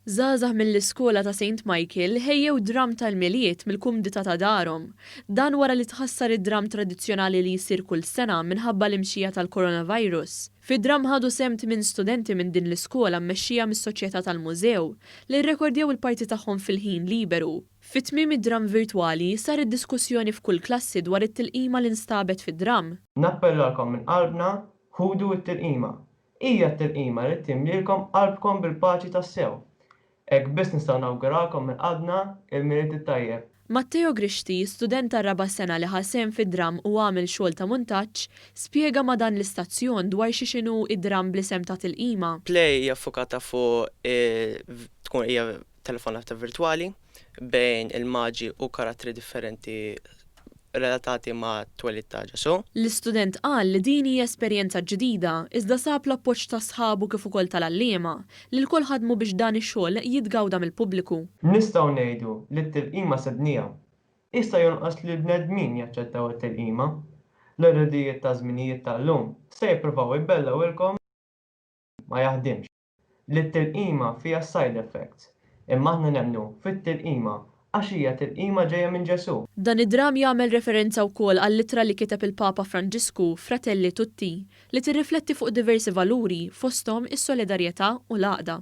Żgħażagħ mill-iskola ta' St. Michael ħejjew dram tal-miliet mill-kumdita ta' darhom. Dan wara li tħassar id-dram tradizzjonali li jsir kull sena minħabba l-imxija tal-coronavirus. Fid-dram ħadu semt minn studenti minn din l-iskola mmexxija mis-soċjetà tal-mużew li rrekordjaw il-parti tagħhom fil-ħin liberu. Fit-tmiem id-dram virtwali saret diskussjoni f'kull klassi dwar it-tilqima li nstabet fid-dram. Nappellalkom minn qalbna ħudu t-tilqima. Hija t-tilqima li timlilkom qalbkom bil-paċi tas-sew. Hekk biss nistgħu nawguralkom minn qalbna il-miliet tajjeb. Matteo Grixti, student tar-raba' sena li ħasem fid-dram u għamel xogħol ta' muntaġġ, spjega ma' dan l-istazzjon dwar x'inhu id-dram bl-isem ta' tilqima. Play hija ffokata fuq tkun hija telefonata virtwali bejn il-maġi u karattri differenti relatati ma' twelid ta' Ġesu. L-istudent qal li din hija esperjenza ġdida iżda sab l-appoġġ ta' sħabu kif ukoll tal-għalliema li l-kol ħadmu biex dan ix-xogħol jitgawda mill-pubbliku. Nistgħu ngħidu li t-tilqima sednija. Issa jonqos li l-bnedmin jaċċettaw it-tilqima. L-irridijiet ta' żminijiet tal-lum se jippruvaw jbellgħulkom ma jaħdimx. Li t-tilqima fiha side effects. Imma aħna nemmnu fit-tilqima għax hija tilqima ġejja minn Ġesu. Dan id-dram jagħmel referenza wkoll għall-ittra li kiteb il-Papa Franġisku Fratelli Tutti li tirrifletti fuq diversi valuri fosthom is-solidarjetà u l-għaqda.